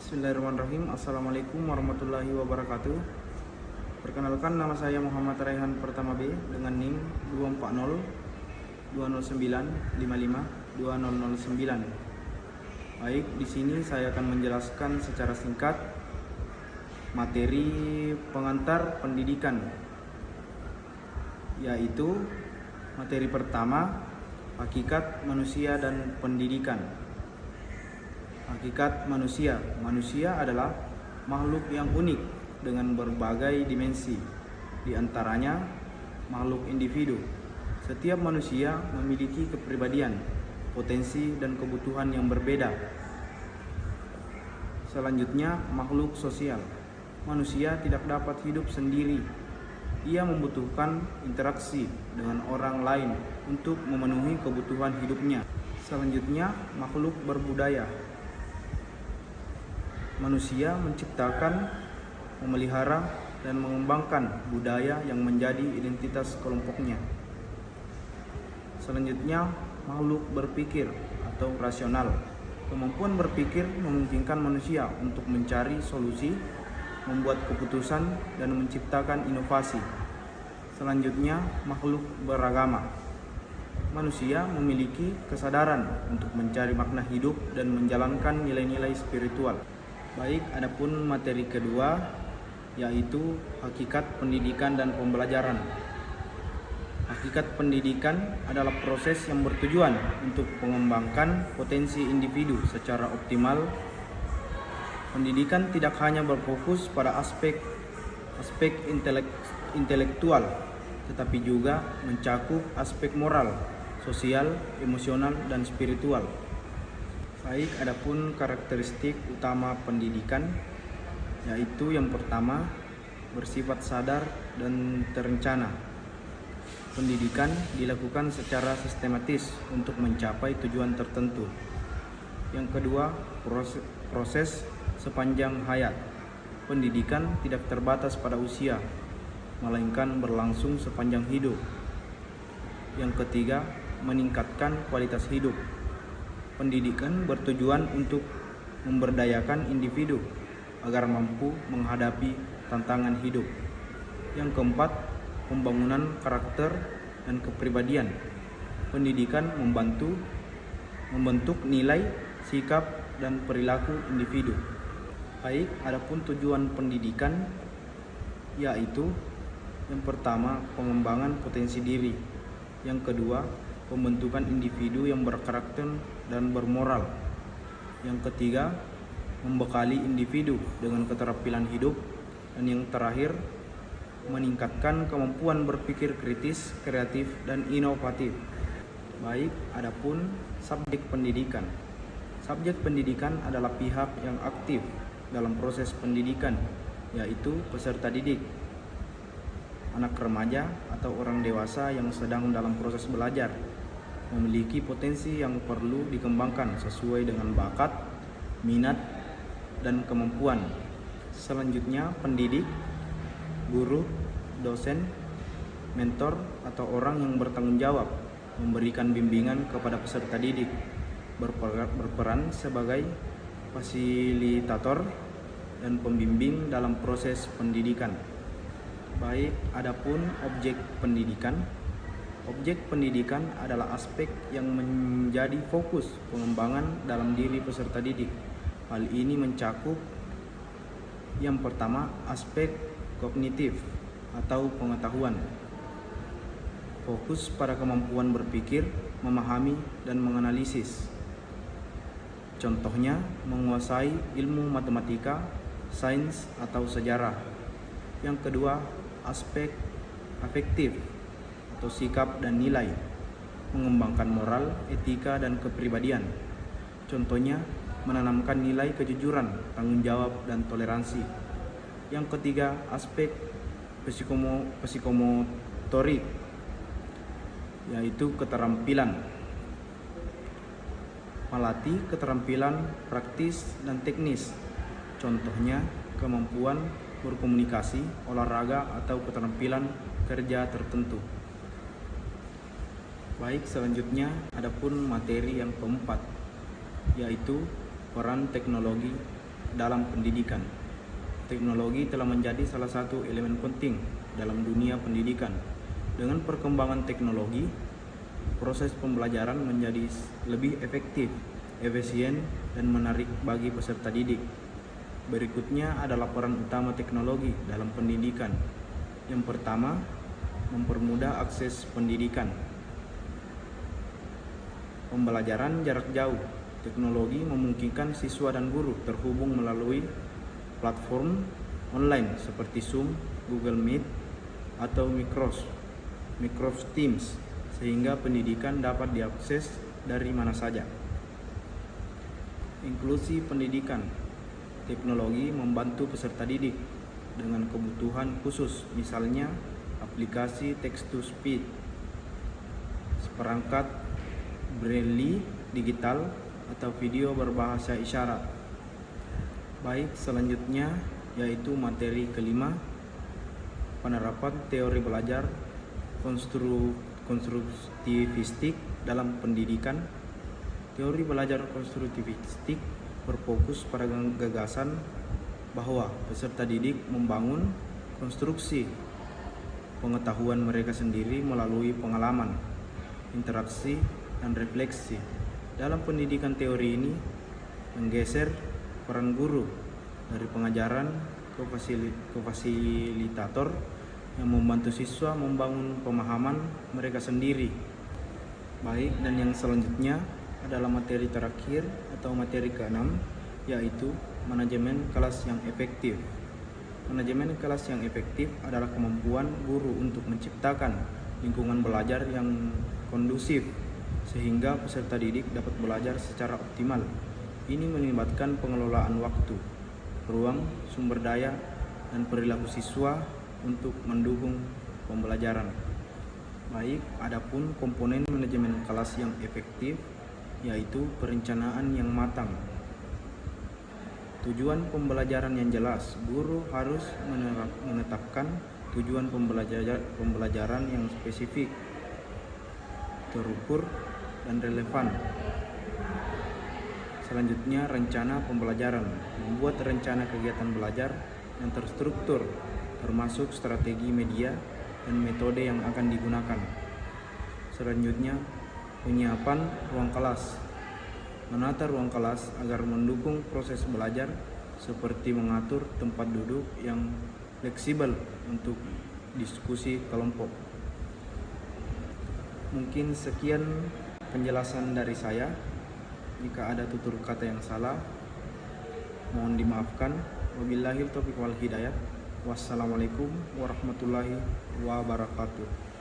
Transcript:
Bismillahirrahmanirrahim. Assalamualaikum warahmatullahi wabarakatuh. Perkenalkan, nama saya Muhammad Raihan Pertama B dengan NIM 240 209 55 2009. Baik, di sini saya akan menjelaskan secara singkat materi pengantar pendidikan, yaitu materi pertama, hakikat manusia dan pendidikan. Hakikat manusia. Manusia adalah makhluk yang unik dengan berbagai dimensi. Di antaranya makhluk individu. Setiap manusia memiliki kepribadian, potensi dan kebutuhan yang berbeda. Selanjutnya, makhluk sosial. Manusia tidak dapat hidup sendiri. Ia membutuhkan interaksi dengan orang lain untuk memenuhi kebutuhan hidupnya. Selanjutnya, makhluk berbudaya. Manusia menciptakan, memelihara, dan mengembangkan budaya yang menjadi identitas kelompoknya. Selanjutnya, makhluk berpikir atau rasional. Kemampuan berpikir memungkinkan manusia untuk mencari solusi, membuat keputusan, dan menciptakan inovasi. Selanjutnya, makhluk beragama. Manusia memiliki kesadaran untuk mencari makna hidup dan menjalankan nilai-nilai spiritual. Baik, adapun materi kedua yaitu hakikat pendidikan dan pembelajaran. Hakikat pendidikan adalah proses yang bertujuan untuk mengembangkan potensi individu secara optimal. Pendidikan tidak hanya berfokus pada aspek intelektual, tetapi juga mencakup aspek moral, sosial, emosional, dan spiritual. Baik, adapun karakteristik utama pendidikan yaitu yang pertama, bersifat sadar dan terencana. Pendidikan dilakukan secara sistematis untuk mencapai tujuan tertentu. Yang kedua, proses sepanjang hayat. Pendidikan tidak terbatas pada usia, melainkan berlangsung sepanjang hidup. Yang ketiga, meningkatkan kualitas hidup. Pendidikan bertujuan untuk memberdayakan individu agar mampu menghadapi tantangan hidup. Yang keempat, pembangunan karakter dan kepribadian. Pendidikan membentuk nilai, sikap, dan perilaku individu. Baik, adapun tujuan pendidikan yaitu yang pertama, pengembangan potensi diri. Yang kedua, pembentukan individu yang berkarakter dan bermoral. Yang ketiga, membekali individu dengan keterampilan hidup. Dan yang terakhir, meningkatkan kemampuan berpikir kritis, kreatif, dan inovatif. Baik, adapun subjek pendidikan. Subjek pendidikan adalah pihak yang aktif dalam proses pendidikan, yaitu peserta didik, anak remaja atau orang dewasa yang sedang dalam proses belajar, memiliki potensi yang perlu dikembangkan sesuai dengan bakat, minat, dan kemampuan. Selanjutnya, pendidik, guru, dosen, mentor, atau orang yang bertanggung jawab memberikan bimbingan kepada peserta didik, berperan sebagai fasilitator dan pembimbing dalam proses pendidikan. Baik, adapun objek pendidikan. Objek pendidikan adalah aspek yang menjadi fokus pengembangan dalam diri peserta didik. Hal ini mencakup yang pertama, aspek kognitif atau pengetahuan. Fokus pada kemampuan berpikir, memahami, dan menganalisis. Contohnya, menguasai ilmu matematika, sains, atau sejarah. Yang kedua, aspek afektif atau sikap dan nilai, mengembangkan moral, etika, dan kepribadian. Contohnya, menanamkan nilai kejujuran, tanggung jawab, dan toleransi. Yang ketiga, aspek psikomotorik, yaitu keterampilan, melatih keterampilan praktis dan teknis. Contohnya, kemampuan berkomunikasi, olahraga, atau keterampilan kerja tertentu. Baik, selanjutnya adapun materi yang keempat, yaitu peran teknologi dalam pendidikan. Teknologi telah menjadi salah satu elemen penting dalam dunia pendidikan. Dengan perkembangan teknologi, proses pembelajaran menjadi lebih efektif, efisien, dan menarik bagi peserta didik. Berikutnya adalah peran utama teknologi dalam pendidikan. Yang pertama, mempermudah akses pendidikan. Pembelajaran jarak jauh. Teknologi memungkinkan siswa dan guru terhubung melalui platform online seperti Zoom, Google Meet, atau Microsoft Teams, sehingga pendidikan dapat diakses dari mana saja. Inklusi pendidikan. Teknologi membantu peserta didik dengan kebutuhan khusus, misalnya aplikasi text to speech, perangkat braille digital, atau video berbahasa isyarat. Baik, selanjutnya yaitu materi kelima, penerapan teori belajar konstruktivistik dalam pendidikan. Teori belajar konstruktivistik berfokus pada gagasan bahwa peserta didik membangun konstruksi pengetahuan mereka sendiri melalui pengalaman, interaksi, dan refleksi. Dalam pendidikan, teori ini menggeser peran guru dari pengajaran ke fasilitator yang membantu siswa membangun pemahaman mereka sendiri. Baik, dan yang selanjutnya adalah materi terakhir atau materi ke-6, yaitu manajemen kelas yang efektif. Manajemen kelas yang efektif adalah kemampuan guru untuk menciptakan lingkungan belajar yang kondusif sehingga peserta didik dapat belajar secara optimal. Ini melibatkan pengelolaan waktu, ruang, sumber daya, dan perilaku siswa untuk mendukung pembelajaran. Baik, adapun komponen manajemen kelas yang efektif yaitu perencanaan yang matang. Tujuan pembelajaran yang jelas. Guru harus menetapkan tujuan pembelajaran yang spesifik, terukur, dan relevan. Selanjutnya, rencana pembelajaran. Membuat rencana kegiatan belajar yang terstruktur, termasuk strategi media dan metode yang akan digunakan. Selanjutnya, penyiapan ruang kelas. Menata ruang kelas agar mendukung proses belajar, seperti mengatur tempat duduk yang fleksibel untuk diskusi kelompok. Mungkin sekian penjelasan dari saya. Jika ada tutur kata yang salah, mohon dimaafkan. Wabillahil taufiq wal hidayah. Wassalamualaikum warahmatullahi wabarakatuh.